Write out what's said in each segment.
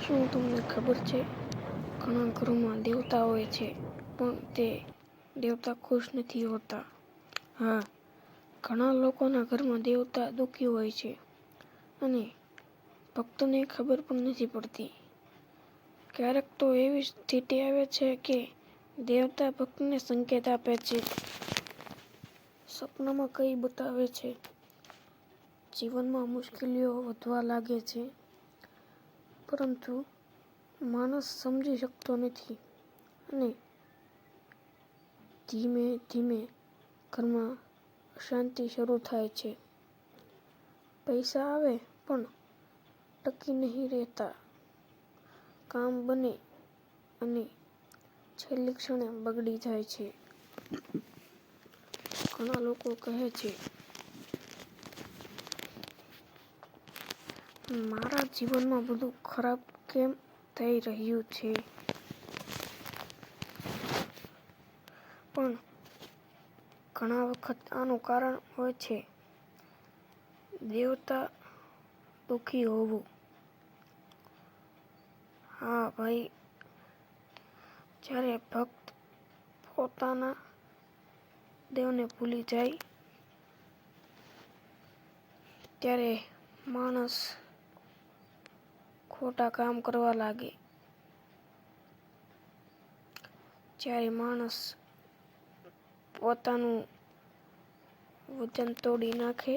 શું તમને ખબર છે? ઘણા ઘરોમાં દેવતા હોય છે, પણ તે દેવતા ખુશ નથી હોતા. હા, ઘણા લોકોના ઘરમાં દેવતા દુઃખી હોય છે અને ભક્તોને ખબર પણ નથી પડતી. ક્યારેક તો એવી સ્થિતિ આવે છે કે દેવતા ભક્તને સંકેત આપે છે. સપનામાં કંઈ બતાવે છે. જીવનમાં મુશ્કેલીઓ વધવા લાગે છે, પરંતુ માણસ સમજી શકતો નથી અને ધીમે ધીમે ઘરમાં અશાંતિ શરૂ થાય છે. પૈસા આવે પણ ટકી નહીં રહેતા. કામ બને અને છેલ્લી ક્ષણે બગડી જાય છે. ઘણા લોકો કહે છે, મારા જીવનમાં બધું ખરાબ કેમ થઈ રહ્યું છે? પણ ઘણા વખત આનું કારણ હોય છે દેવતા દુઃખી હોવું. હા ભાઈ, જ્યારે ભક્ત પોતાના દેવને ભૂલી જાય, ત્યારે માણસ ખોટા કામ કરવા લાગે. જ્યારે માણસ પોતાનું વચન તોડી નાખે,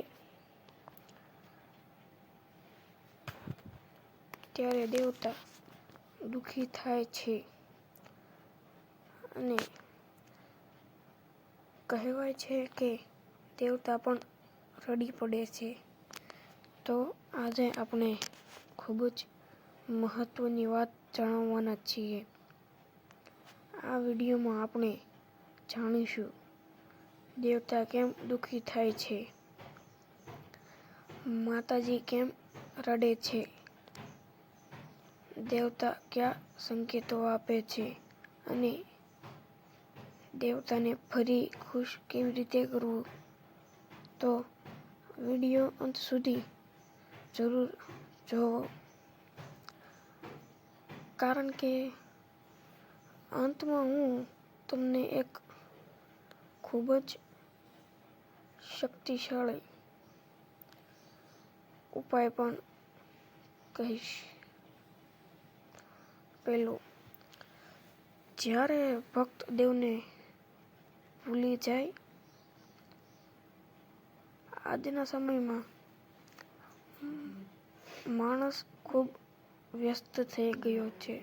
ત્યારે દેવતા દુઃખી થાય છે અને કહેવાય છે કે દેવતા પણ રડી પડે છે. તો આજે આપણે ખૂબ જ મહત્વની વાત જાણવાના છીએ. આ વિડીયોમાં આપણે જાણીશું દેવતા કેમ દુઃખી થાય છે, માતાજી કેમ રડે છે, દેવતા કયા સંકેતો આપે છે અને દેવતાને ફરી ખુશ કેવી રીતે કરવું. તો વિડીયો અંત સુધી જરૂર જોવો, કારણ કે અંતમાં હું તમને એક ખૂબ જ શક્તિશાળી ઉપાય પણ કહીશ. પહેલું, જ્યારે ભક્ત દેવને ભૂલી જાય. આજના સમયમાં માણસ ખૂબ વ્યસ્ત થઈ ગયો છે.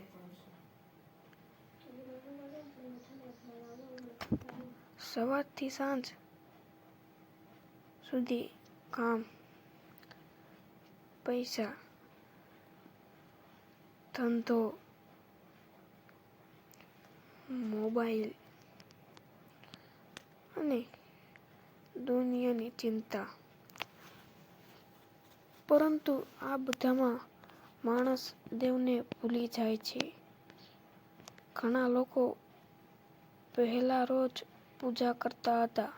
સવારથી સાંજ સુધી કામ, પૈસા, ધંધો, મોબાઈલ અને દુનિયાની ચિંતા. પરંતુ આ બધામાં માણસ દેવને ભૂલી જાય છે. ઘણા લોકો પહેલા રોજ પૂજા કરતા હતા,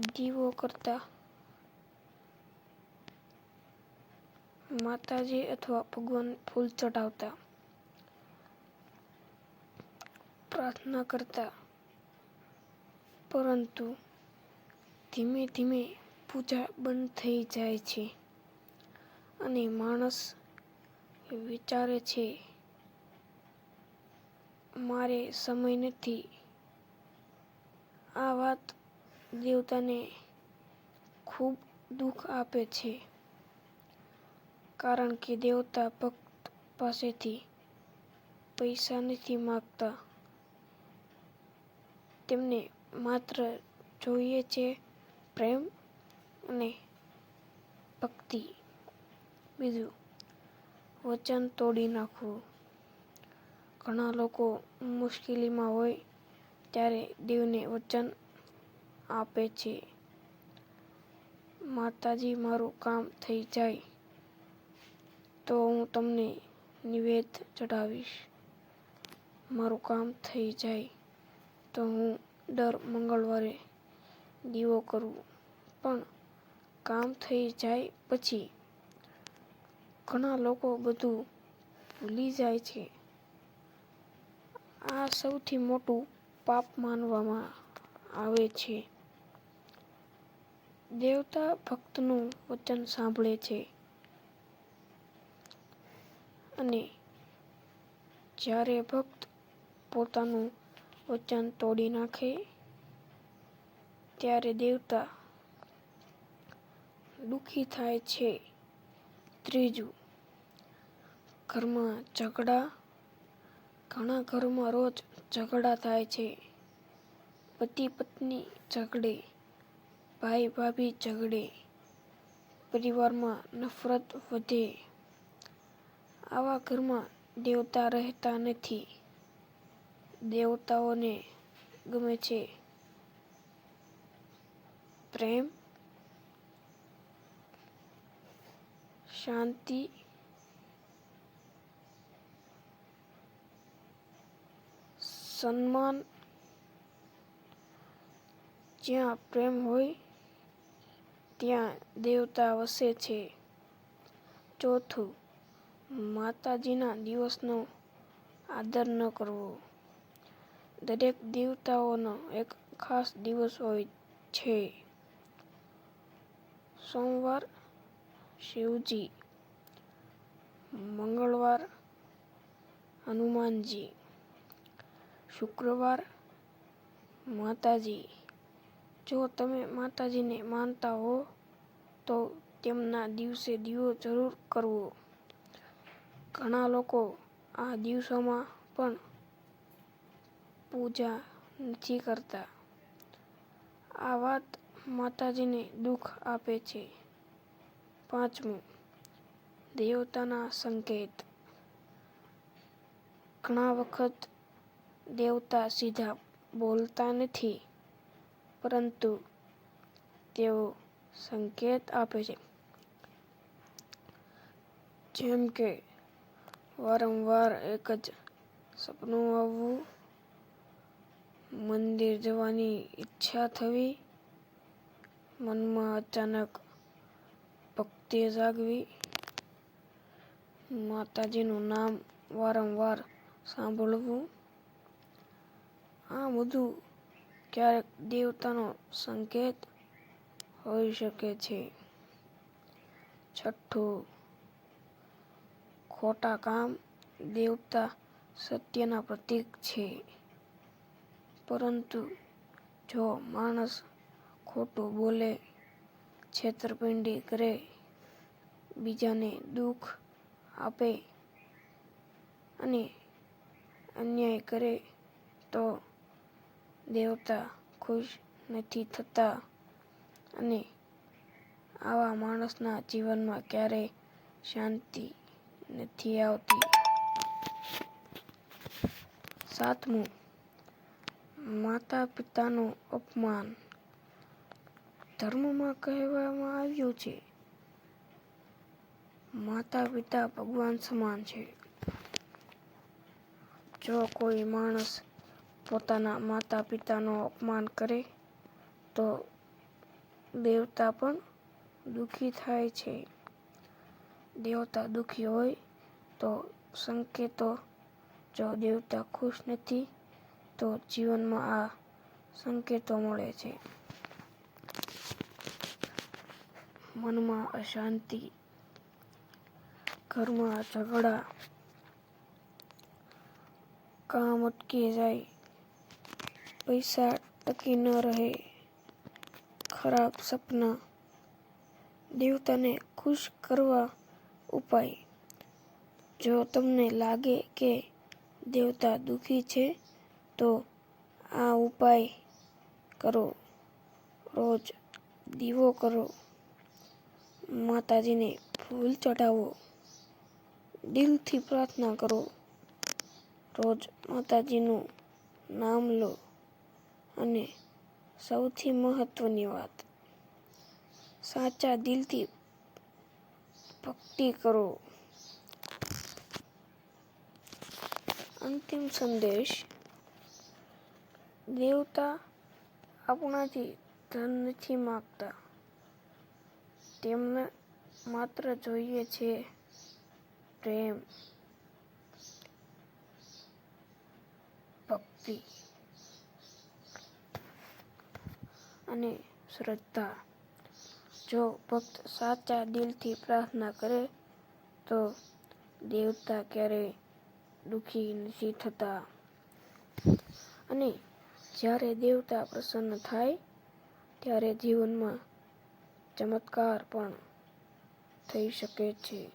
દીવો કરતા, માતાજી અથવા ભગવાનને ફૂલ ચડાવતા, પ્રાર્થના કરતા. પરંતુ ધીમે ધીમે પૂજા બંધ થઈ જાય છે અને માણસ વિચારે છે, મારે સમય નથી. આ વાત દેવતાને ખૂબ દુઃખ આપે છે, કારણ કે દેવતા ભક્ત પાસેથી પૈસા નથી માંગતા. તેમને માત્ર જોઈએ છે પ્રેમ અને ભક્તિ. બીજું, વચન તોડી નાખવું. ઘણા લોકો મુશ્કેલીમાં હોય ત્યારે દેવને વચન આપે છે, માતાજી, મારું કામ થઈ જાય તો હું તમને નિવેદ ચડાવીશ. મારું કામ થઈ જાય તો હું દર મંગળવારે દીવો કરું. પણ કામ થઈ જાય પછી ઘણા લોકો બધું ભૂલી જાય છે. આ સૌથી મોટું પાપ માનવામાં આવે છે. દેવતા ભક્તનું વચન સાંભળે છે અને જ્યારે ભક્ત પોતાનું વચન તોડી નાખે ત્યારે દેવતા દુઃખી થાય છે. ત્રીજું, ઘરમાં ઝઘડા. ઘણા ઘરોમાં રોજ ઝઘડા થાય છે. પતિ પત્ની ઝઘડે, ભાઈ ભાભી ઝઘડે, પરિવારમાં નફરત વધે. આવા ઘરમાં દેવતા રહેતા નથી. દેવતાઓને ગમે છે પ્રેમ, શાંતિ, સન્માન. જ્યાં પ્રેમ હોય ત્યાં દેવતા વસે છે. ચોથું, માતાજીના દિવસનો આદર ન કરવો. દરેક દેવતાઓનો એક ખાસ દિવસ હોય છે. સોમવાર શિવજી, મંગળવાર હનુમાનજી, શુક્રવાર માતાજી. જો તમે માતાજીને માનતા હો તો તેમના દિવસે દીવો જરૂર કરવો. ઘણા લોકો આ દિવસોમાં પણ પૂજા નથી કરતા. આ વાત માતાજીને દુઃખ આપે છે. પાંચમું, દેવતાના સંકેત. ઘણા વખત દેવતા સીધા બોલતા નથી, પરંતુ તેઓ સંકેત આપે છે. જેમ કે વારંવાર એક જ સપનું આવવું, મંદિર જવાની ઈચ્છા થવી, મનમાં અચાનક ભક્તિ જાગવી, માતાજીનું નામ વારંવાર સાંભળવું. આ બધું ક્યારેક દેવતાનો સંકેત હોઈ શકે છે. છઠ્ઠું, ખોટા કામ. દેવતા સત્યના પ્રતીક છે, પરંતુ જો માણસ ખોટું બોલે, છેતરપિંડી કરે, બીજાને દુઃખ આપે અને અન્યાય કરે તો દેવતા ખુશ નથી થતા અને આવા માણસના જીવનમાં ક્યારેય શાંતિ નથી આવતી. સાતમું, માતા પિતાનું અપમાન. ધર્મમાં કહેવામાં આવ્યું છે, માતા પિતા ભગવાન સમાન છે. જો કોઈ માણસ પોતાના માતા પિતાનું અપમાન કરે તો દેવતા પણ દુઃખી થાય છે. દેવતા દુઃખી હોય તો સંકેતો. જો દેવતા ખુશ નથી તો જીવનમાં આ સંકેતો મળે છે. મનમાં અશાંતિ. ઘરમાં ઝઘડા, કામ અટકી જાય, પૈસા ટકી ન રહે, ખરાબ સપના. દેવતાને ખુશ કરવા ઉપાય. જો તમને લાગે કે દેવતા દુઃખી છે તો આ ઉપાય કરો. રોજ દીવો કરો, માતાજીને ફૂલ ચઢાવો, દિલથી પ્રાર્થના કરો. રોજ માતાજીનું નામ લો અને સૌથી મહત્વની વાત, સાચા દિલથી ભક્તિ કરો. અંતિમ સંદેશ. દેવતા આપણાથી ધન નથી માંગતા. તેમને માત્ર જોઈએ છે પ્રેમ, ભક્તિ અને શ્રદ્ધા. જો ભક્ત સાચા દિલથી પ્રાર્થના કરે તો દેવતા ક્યારેય દુઃખી નથી થતા. અને જ્યારે દેવતા પ્રસન્ન થાય ત્યારે જીવનમાં ચમત્કાર પણ થઈ શકે છે.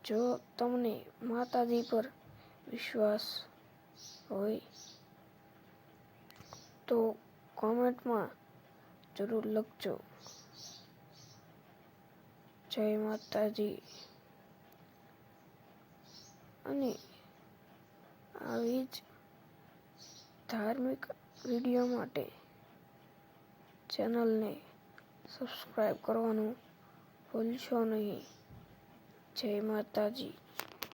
જો તમને માતાજી પર વિશ્વાસ હોય તો કોમેન્ટમાં જરૂર લખજો. જય માતાજી. અને આવી જ ધાર્મિક વિડીયો માટે ચેનલને સબસ્ક્રાઈબ કરવાનું ભૂલશો નહીં. જય માતાજી.